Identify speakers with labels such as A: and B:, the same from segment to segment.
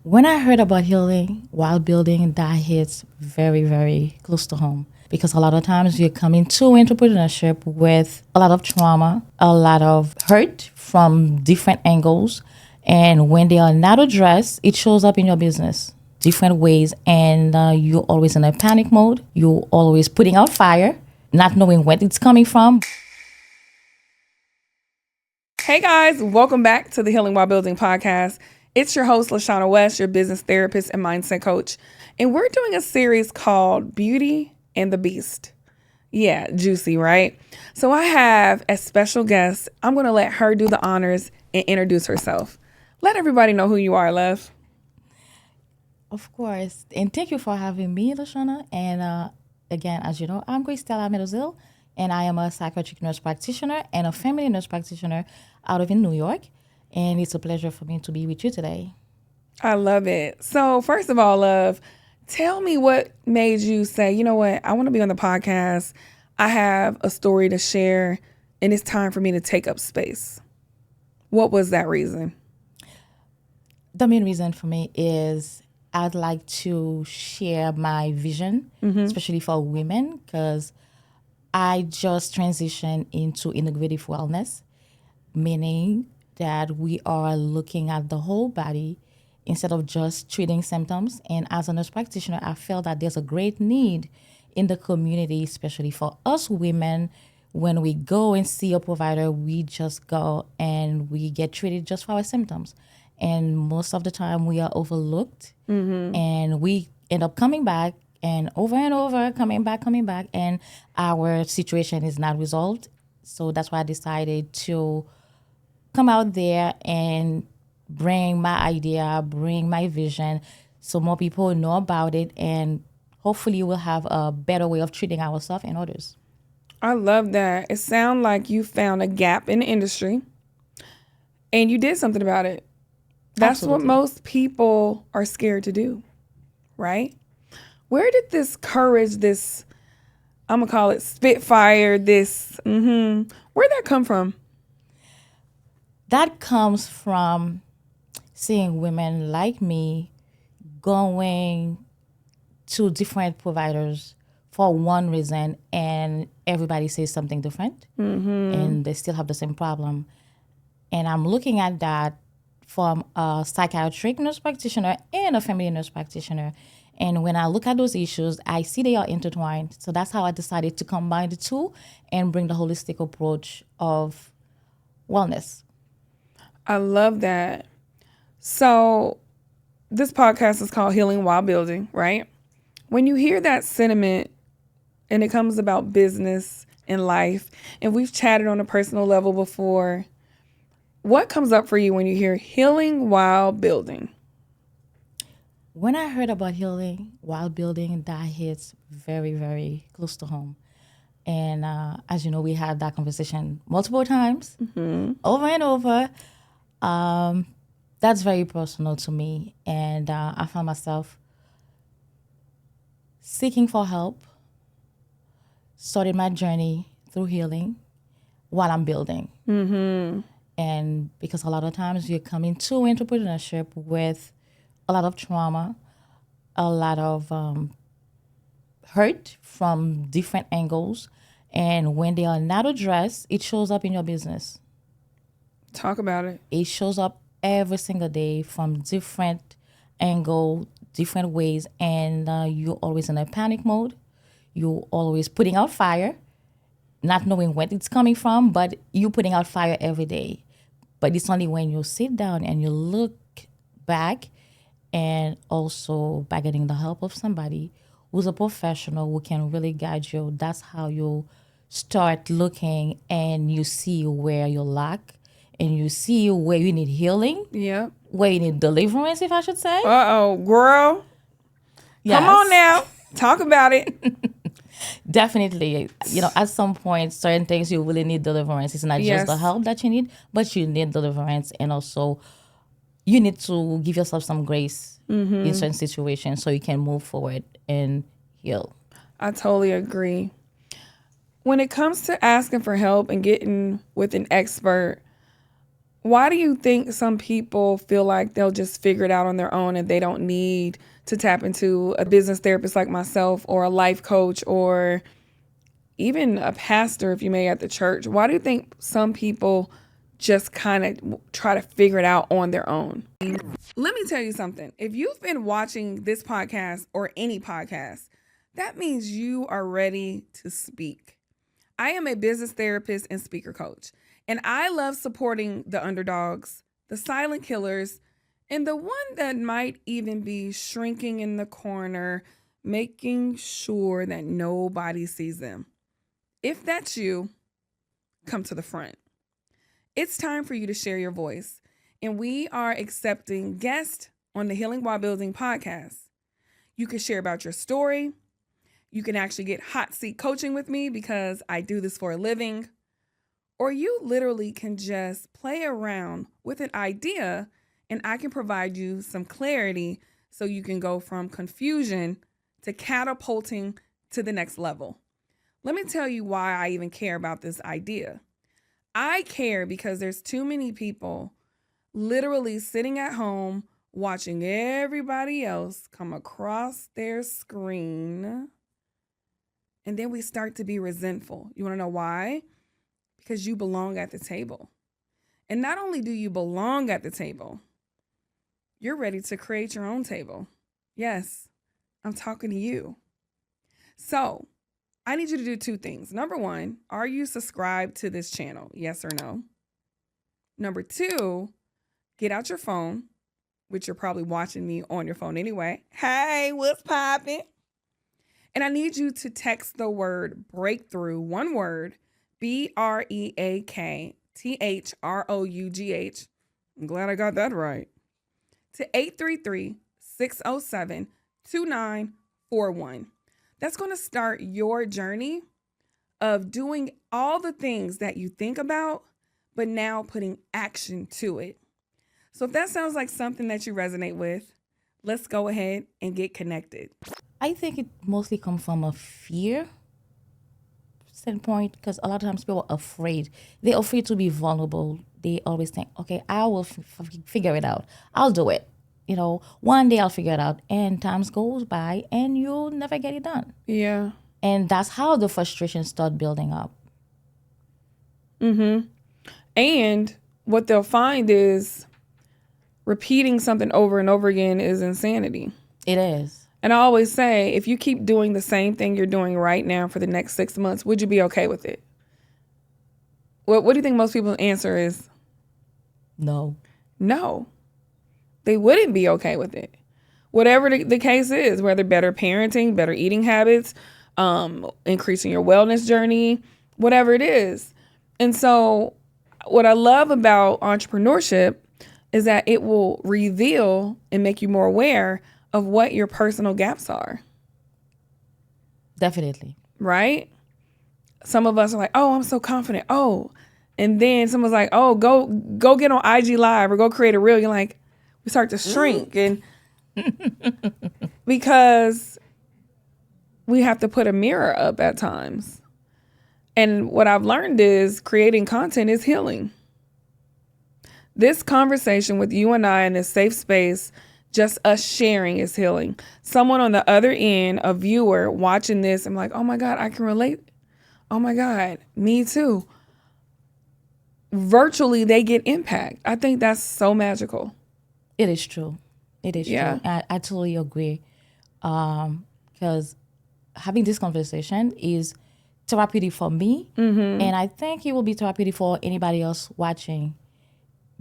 A: When I heard about healing while building, that hits very, very close to home. Because a lot of times you're coming to entrepreneurship with a lot of trauma, a lot of hurt from different angles. And when they are not addressed, it shows up in your business different ways. And you're always in a panic mode. You're always putting out fire, not knowing where it's coming from.
B: Hey guys, welcome back to the Healing While Building podcast. It's your host, LaShawna West, your business therapist and mindset coach. And we're doing a series called Beauty and the Beast. Yeah, juicy, right? So I have a special guest. I'm going to let her do the honors and introduce herself. Let everybody know who you are, love.
A: Of course. And thank you for having me, Lashana. And again, as you know, I'm Christella and I am a psychiatric nurse practitioner and a family nurse practitioner out of in New York. And it's a pleasure for me to be with you today.
B: I love it. So first of all, love, tell me what made you say, you know what, I want to be on the podcast. I have a story to share and it's time for me to take up space. What was that reason?
A: The main reason for me is I'd like to share my vision, especially for women, because I just transitioned into integrative wellness, meaning that we are looking at the whole body instead of just treating symptoms. And as a nurse practitioner, I feel that there's a great need in the community, especially for us women. When we go and see a provider, we just go and we get treated just for our symptoms. And most of the time we are overlooked and we end up coming back and over, coming back, and our situation is not resolved. So that's why I decided to come out there and bring my idea, bring my vision so more people know about it, and hopefully we'll have a better way of treating ourselves and others.
B: I love that. It sounds like you found a gap in the industry and you did something about it. That's
A: Absolutely.
B: what most people are scared to do, right? Where did this courage, this, I'm going to call it spitfire, where'd that come from?
A: That comes from seeing women like me going to different providers for one reason and everybody says something different and they still have the same problem. And I'm looking at that from a psychiatric nurse practitioner and a family nurse practitioner. And when I look at those issues, I see they are intertwined. So that's how I decided to combine the two and bring the holistic approach of wellness.
B: I love that. So this podcast is called Healing While Building, right? When you hear that sentiment and it comes about business and life, and we've chatted on a personal level before, what comes up for you when you hear healing while building?
A: When I heard about healing while building, that hits very, very close to home. And as you know, we had that conversation multiple times, over and over. That's very personal to me. And I found myself seeking for help, started my journey through healing while I'm building. And because a lot of times you're coming to entrepreneurship with a lot of trauma, a lot of hurt from different angles. And when they are not addressed, it shows up in your business.
B: Talk about it.
A: It shows up every single day from different angle, different ways. And you're always in a panic mode. You're always putting out fire, not knowing where it's coming from, but you're putting out fire every day. But it's only when you sit down and you look back and also by getting the help of somebody who's a professional who can really guide you, that's how you start looking and you see where you lack and you see where you need healing,
B: Yep.
A: where you need deliverance, if I should say.
B: Uh-oh, girl.
A: Yes.
B: Come on now. Talk about it.
A: Definitely. At some point, certain things you really need deliverance. It's not just the help that you need, but you need deliverance. And also, you need to give yourself some grace in certain situations so you can move forward and heal.
B: I totally agree. When it comes to asking for help and getting with an expert, Why do you think some people feel like they'll just figure it out on their own and they don't need to tap into a business therapist like myself or a life coach or even a pastor, if you may, at the church? Why do you think some people just kind of try to figure it out on their own? Let me tell you something. If you've been watching this podcast or any podcast, that means you are ready to speak. I am a business therapist and speaker coach, and I love supporting the underdogs, the silent killers, and the one that might even be shrinking in the corner, making sure that nobody sees them. If that's you, come to the front. It's time for you to share your voice, and we are accepting guests on the Healing While Building podcast. You can share about your story. You can actually get hot seat coaching with me because I do this for a living. Or you literally can just play around with an idea and I can provide you some clarity so you can go from confusion to catapulting to the next level. Let me tell you why I even care about this idea. I care because there's too many people literally sitting at home watching everybody else come across their screen. And then we start to be resentful. You want to know why? Because you belong at the table. And not only do you belong at the table, you're ready to create your own table. Yes, I'm talking to you. So I need you to do two things. Number one, are you subscribed to this channel? Yes or no? Number two, get out your phone, which you're probably watching me on your phone anyway. Hey, what's poppin'? And I need you to text the word breakthrough, one word, BREAKTHROUGH. I'm glad I got that right. To 833-607-2941. That's going to start your journey of doing all the things that you think about, but now putting action to it. So if that sounds like something that you resonate with, let's go ahead and get connected.
A: I think it mostly comes from a fear standpoint because a lot of times people are afraid. They're afraid to be vulnerable. They always think, okay, I will figure it out. I'll do it. One day I'll figure it out. And times goes by and you'll never get it done.
B: Yeah.
A: And that's how the frustration start building up.
B: Mm-hmm. And what they'll find is repeating something over and over again is insanity.
A: It is.
B: And I always say, if you keep doing the same thing you're doing right now for the next 6 months, would you be okay with it? What do you think most people's answer is?
A: No.
B: No. They wouldn't be okay with it. Whatever the case is, whether better parenting, better eating habits, increasing your wellness journey, whatever it is. And so what I love about entrepreneurship is that it will reveal and make you more aware of what your personal gaps are.
A: Definitely.
B: Right? Some of us are like, oh, I'm so confident. Oh, and then someone's like, oh, go get on IG Live or go create a reel. You're like, we start to shrink. And because we have to put a mirror up at times. And what I've learned is creating content is healing. This conversation with you and I in this safe space, just us sharing, is healing. Someone on the other end, a viewer watching this, I'm like, oh my God, I can relate. Oh my God, me too. Virtually, they get impact. I think that's so magical.
A: It is true. It is true. I totally agree. Because having this conversation is therapeutic for me. Mm-hmm. And I think it will be therapeutic for anybody else watching.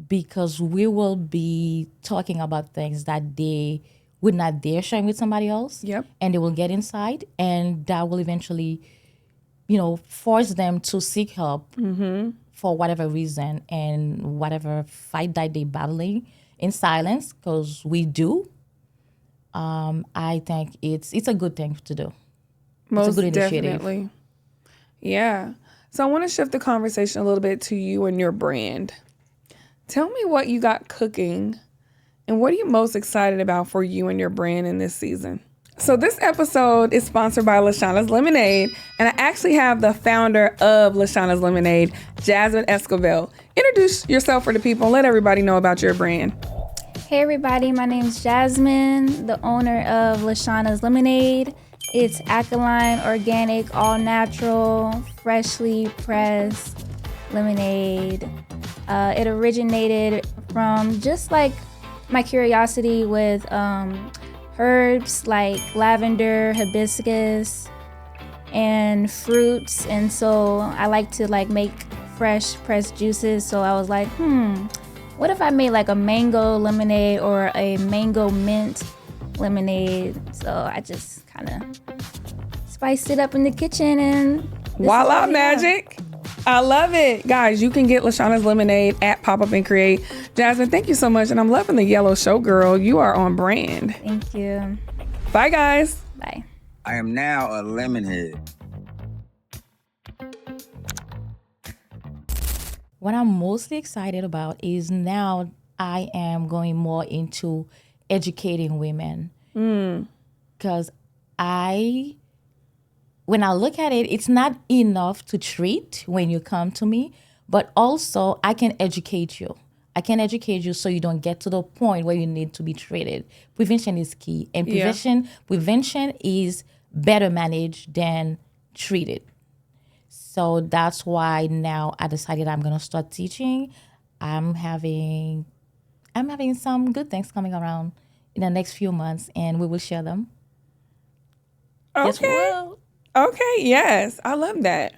A: Because we will be talking about things that they would not dare share with somebody else.
B: Yep.
A: And they will get inside, and that will eventually, force them to seek help for whatever reason and whatever fight that they're battling in silence, because we do. I think it's a good thing to do.
B: Most
A: it's a good initiative.
B: Definitely. Yeah. So I want to shift the conversation a little bit to you and your brand. Tell me what you got cooking and what are you most excited about for you and your brand in this season? So this episode is sponsored by Lashana's Lemonade, and I actually have the founder of Lashana's Lemonade, Jasmine Escobar. Introduce yourself for the people and let everybody know about your brand.
C: Hey everybody, my name is Jasmine, the owner of Lashana's Lemonade. It's alkaline, organic, all natural, freshly pressed lemonade. It originated from just like my curiosity with herbs like lavender, hibiscus, and fruits. And so I like to like make fresh pressed juices. So I was like, what if I made like a mango lemonade or a mango mint lemonade? So I just kind of spiced it up in the kitchen and
B: voila, magic. I love it. Guys, you can get Lashana's Lemonade at Pop Up and Create. Jasmine, thank you so much. And I'm loving the yellow showgirl. You are on brand.
C: Thank you.
B: Bye, guys.
C: Bye.
D: I am now a lemonhead.
A: What I'm mostly excited about is now I am going more into educating women. Because when I look at it, it's not enough to treat when you come to me, but also I can educate you. I can educate you so you don't get to the point where you need to be treated. Prevention is key. And prevention is better managed than treated. So that's why now I decided I'm going to start teaching. I'm having some good things coming around in the next few months, and we will share them.
B: Okay.
A: Yes, we will.
B: Okay, yes. I love that.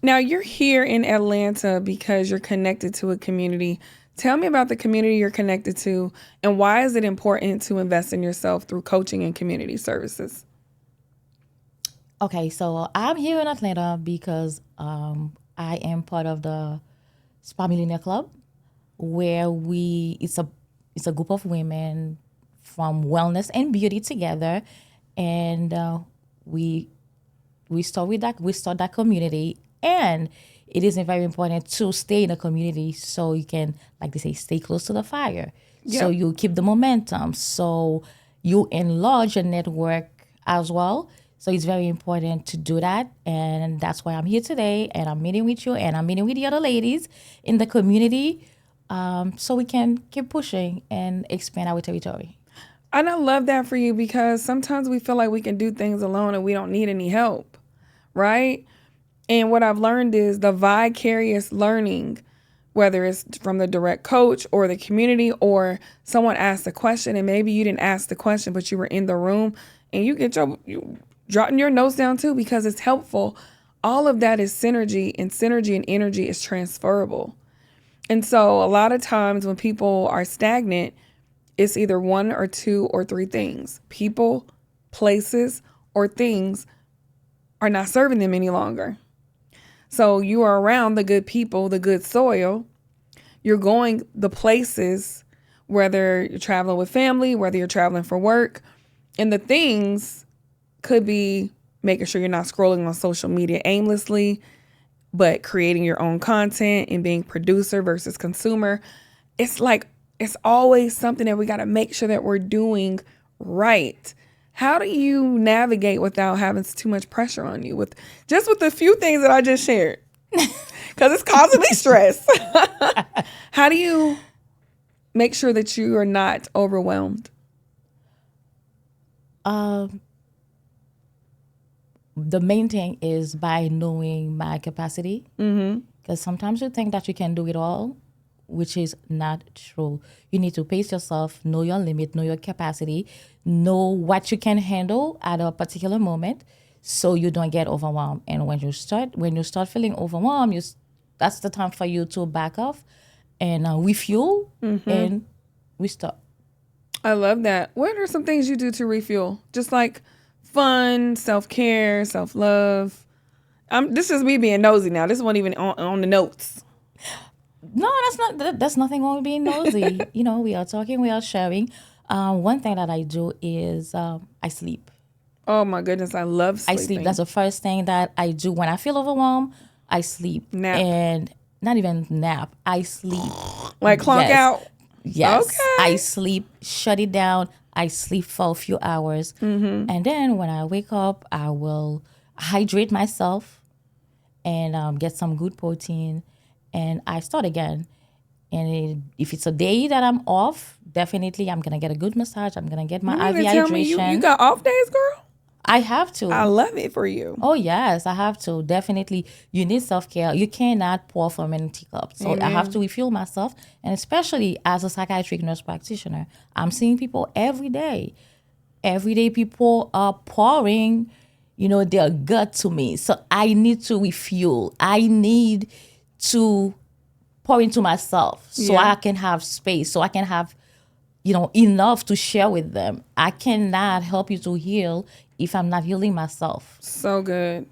B: Now, you're here in Atlanta because you're connected to a community. Tell me about the community you're connected to, and why is it important to invest in yourself through coaching and community services?
A: Okay, so I'm here in Atlanta because I am part of the Spa Millionaire Club, where it's a group of women from wellness and beauty together, and we start that community, and it is very important to stay in a community so you can, like they say, stay close to the fire.
B: Yeah.
A: So you keep the momentum. So you enlarge your network as well. So it's very important to do that. And that's why I'm here today, and I'm meeting with you, and I'm meeting with the other ladies in the community, so we can keep pushing and expand our territory.
B: And I love that for you because sometimes we feel like we can do things alone and we don't need any help, right? And what I've learned is the vicarious learning, whether it's from the direct coach or the community, or someone asked a question and maybe you didn't ask the question, but you were in the room and you jotting your notes down too because it's helpful. All of that is synergy, and energy is transferable. And so a lot of times when people are stagnant, it's either one or two or three things. People, places, or things are not serving them any longer. So you are around the good people, the good soil. You're going the places, whether you're traveling with family, whether you're traveling for work. And the things could be making sure you're not scrolling on social media aimlessly, but creating your own content and being producer versus consumer. It's always something that we got to make sure that we're doing right. How do you navigate without having too much pressure on you with the few things that I just shared? Because it's causing me stress. How do you make sure that you are not overwhelmed?
A: The main thing is by knowing my capacity. Because sometimes you think that you can do it all, which is not true. You need to pace yourself, know your limit, know your capacity, know what you can handle at a particular moment, so you don't get overwhelmed. And when you start feeling overwhelmed, that's the time for you to back off and refuel, and restart.
B: I love that. What are some things you do to refuel? Just like fun, self-care, self-love. This is me being nosy now. This wasn't even on the notes.
A: No, that's nothing wrong with being nosy. We are talking, we are sharing. One thing that I do is I sleep.
B: Oh my goodness, I love sleeping.
A: I sleep. That's the first thing that I do when I feel overwhelmed. I sleep.
B: Nap.
A: And not even nap. I sleep.
B: Like clunk out?
A: Yes.
B: Okay.
A: I sleep, shut it down. I sleep for a few hours. And then when I wake up, I will hydrate myself and get some good protein. And I start again. And if it's a day that I'm off, definitely I'm going to get a good massage. I'm going to get my
B: You mean
A: IV
B: to tell me
A: hydration.
B: you got off days, girl?
A: I have to.
B: I love it for you.
A: Oh, yes, I have to. Definitely. You need self-care. You cannot pour from an empty cup. So I have to refuel myself. And especially as a psychiatric nurse practitioner, I'm seeing people every day. Every day people are pouring, their gut to me. So I need to refuel. I need to pour into myself so I can have space, so I can have, enough to share with them. I cannot help you to heal if I'm not healing myself.
B: So good.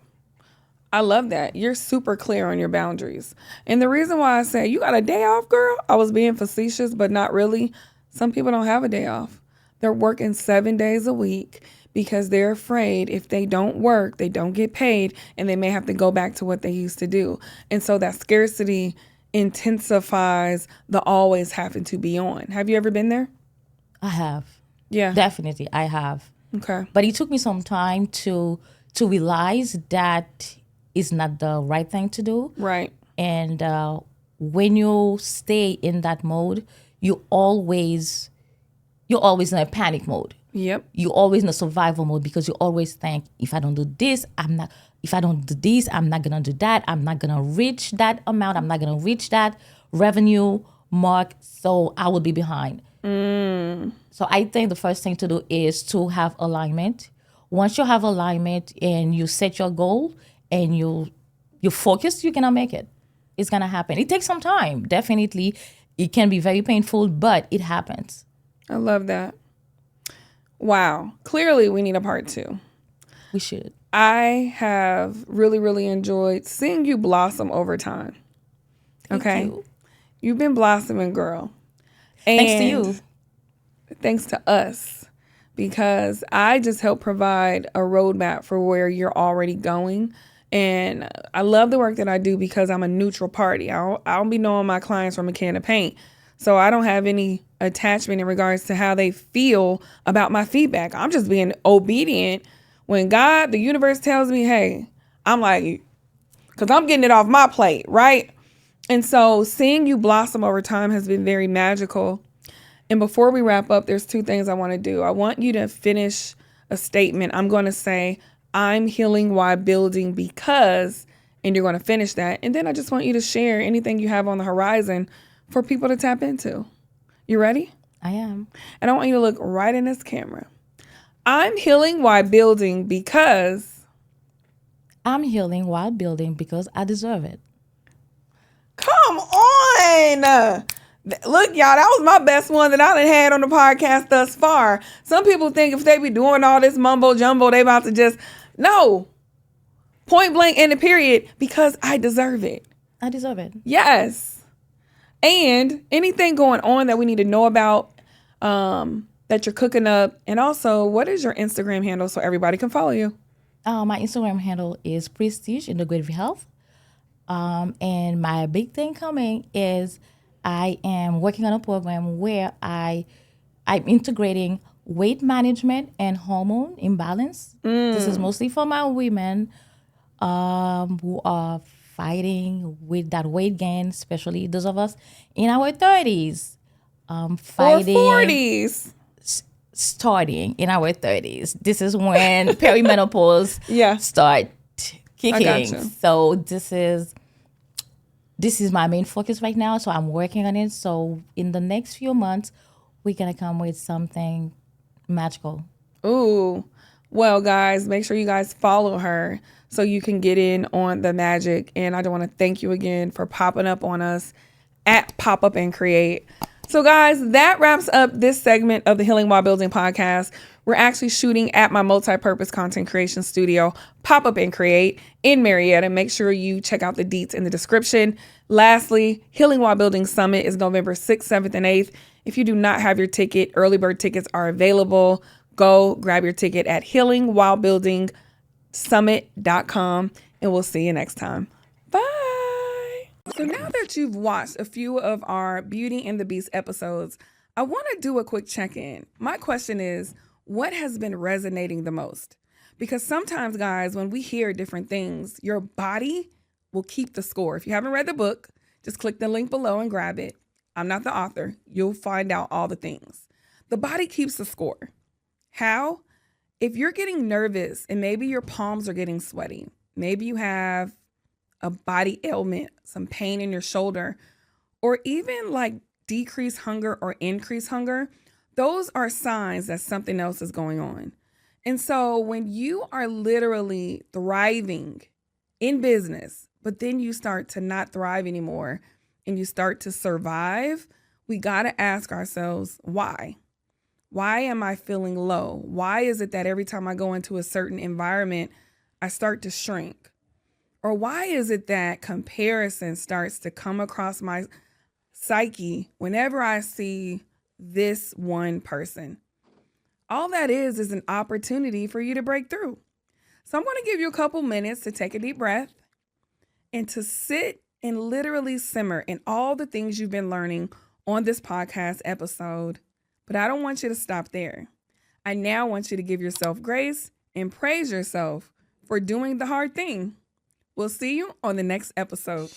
B: I love that. You're super clear on your boundaries. And the reason why I say you got a day off, girl, I was being facetious, but not really. Some people don't have a day off. They're working 7 days a week because they're afraid if they don't work, they don't get paid, and they may have to go back to what they used to do. And so that scarcity intensifies the always having to be on. Have you ever been there?
A: I have.
B: Yeah.
A: Definitely, I have.
B: Okay.
A: But it took me some time to realize that is not the right thing to do.
B: Right.
A: And when you stay in that mode, you're always in a panic mode.
B: Yep.
A: You're always in a survival mode because you always think, if I don't do this, I'm not gonna do that. I'm not gonna reach that amount. I'm not gonna reach that revenue mark. So I will be behind. So I think the first thing to do is to have alignment. Once you have alignment and you set your goal and you focus, you're gonna make it. It's gonna happen. It takes some time. Definitely, it can be very painful, but it happens.
B: I love that. Wow. Clearly, we need a part 2.
A: We should.
B: I have really, really enjoyed seeing you blossom over time. Okay?
A: Thank you.
B: You've been blossoming, girl.
A: Thanks to you.
B: Thanks to us. Because I just help provide a roadmap for where you're already going. And I love the work that I do because I'm a neutral party. I don't be knowing my clients from a can of paint. So I don't have any attachment in regards to how they feel about my feedback. I'm just being obedient. When God, the universe tells me, hey, I'm like, because I'm getting it off my plate, right? And so seeing you blossom over time has been very magical. And before we wrap up, there's 2 things I want to do. I want you to finish a statement. I'm going to say, I'm healing while building because, and you're going to finish that. And then I just want you to share anything you have on the horizon for people to tap into. You ready?
A: I am.
B: And I want you to look right in this camera. I'm healing while building because.
A: I'm healing while building because I deserve it.
B: Come on. Look, y'all, that was my best one that I done had on the podcast thus far. Some people think if they be doing all this mumbo jumbo, they about to just, no. Point blank in the period, because I deserve it.
A: I deserve it.
B: Yes. And anything going on that we need to know about that you're cooking up. And also, what is your Instagram handle so everybody can follow you?
A: My Instagram handle is Prestige in the Great Health. And my big thing coming is I am working on a program where I'm integrating weight management and hormone imbalance. This is mostly for my women who are fighting with that weight gain, especially those of us in our 30s. Fighting
B: or 40s.
A: Starting in our 30s. This is when perimenopause start kicking. So this is my main focus right now. So I'm working on it. So in the next few months, we're going to come with something magical.
B: Ooh. Well, guys, make sure you guys follow her so you can get in on the magic. And I just want to thank you again for popping up on us at Pop Up and Create. So, guys, that wraps up this segment of the Healing While Building podcast. We're actually shooting at my multi-purpose content creation studio, Pop Up and Create in Marietta. Make sure you check out the deets in the description. Lastly, Healing While Building Summit is November 6th, 7th, and 8th. If you do not have your ticket, early bird tickets are available. Go grab your ticket at healingwhilebuildingsummit.com, and we'll see you next time. Bye. So now that you've watched a few of our Beauty and the Beast episodes, I want to do a quick check-in. My question is, what has been resonating the most? Because sometimes, guys, when we hear different things, your body will keep the score. If you haven't read the book, just click the link below and grab it. I'm not the author. You'll find out all the things. The body keeps the score. How? If you're getting nervous and maybe your palms are getting sweaty, maybe you have a body ailment, some pain in your shoulder, or even like decreased hunger or increased hunger, those are signs that something else is going on. And so when you are literally thriving in business, but then you start to not thrive anymore and you start to survive, we got to ask ourselves, why? Why am I feeling low? Why is it that every time I go into a certain environment, I start to shrink? Or why is it that comparison starts to come across my psyche whenever I see this one person? All that is an opportunity for you to break through. So I'm going to give you a couple minutes to take a deep breath and to sit and literally simmer in all the things you've been learning on this podcast episode. But I don't want you to stop there. I now want you to give yourself grace and praise yourself for doing the hard thing. We'll see you on the next episode.